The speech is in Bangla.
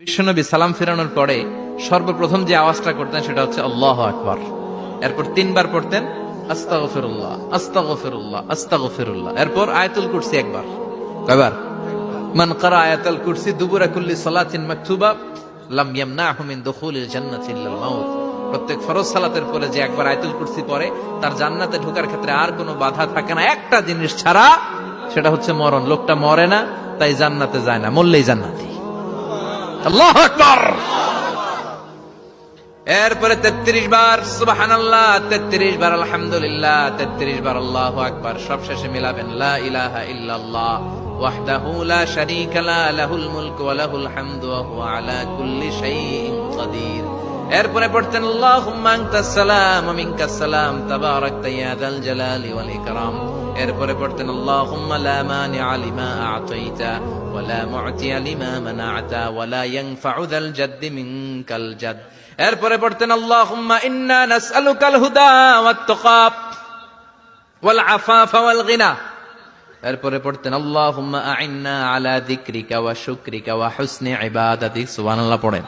বিশ্বনবী সালাম ফেরানোর পরে সর্বপ্রথম যে আওয়াজটা করতেন সেটা হচ্ছে আল্লাহু আকবার। এরপর 3 বার পড়তেন আস্তাগফিরুল্লাহ আস্তাগফিরুল্লাহ আস্তাগফিরুল্লাহ। এরপর আয়াতুল কুরসি একবার। কয়বার? মান ক্বারা আয়াতুল কুরসি দুবুরা কুল্লি সালাতিন মাকতুবা লাম ইয়ামনাহু মিন দুখুলিল জান্নাতি ইল্লাল মাউত। প্রত্যেক ফরজ সালাতের পরে যে একবার আয়াতুল কুরসি পড়ে তার জান্নাতে ঢোকার ক্ষেত্রে আর কোনো বাধা থাকে না, একটা জিনিস ছাড়া, সেটা হচ্ছে মরণ। লোকটা মরে না, তাই জান্নাতে যায় না, মরলেই জান্নাতি। আল্লাহু আকবার। এরপরে 33 বার সুবহানাল্লাহ, 33 বার আলহামদুলিল্লাহ, 33 বার আল্লাহু আকবার। সবশেষে মিলাবেন লা ইলাহা ইল্লাল্লাহ ওয়াহদাহু লা শারীকা লা লাহুল মুলকু ওয়া লাহুল হামদু ওয়া হুয়া আলা কুল্লি শাইইন কাদির। এরপরে পড়তেন আল্লাহুম্মা আনতাস সালাম ওয়া মিনকাস সালাম তাবারাকতা ইয়া যাল জালালি ওয়াল ইকরাম। এরপরে পড়তেন আল্লাহুম্মা লা মানিআ লিমা আ'তাইতা ওয়া লা মু'তিয়া লিমা মানা'তা ওয়া লা ইয়ানফা'ু যাল জাদ্দি মিনকাল জাদ। এরপরে পড়তেন আল্লাহুম্মা ইন্না নাসআলুকাল হুদা ওয়াত তুকা ওয়াল আফাফা ওয়াল গিনা। এরপরে পড়তেন আল্লাহুম্মা আ'ইন্না আলা যিকরিকা ওয়া শুকরিকা ওয়া হুসনি ইবাদাতিক। সুবহানাল্লাহ পড়েন।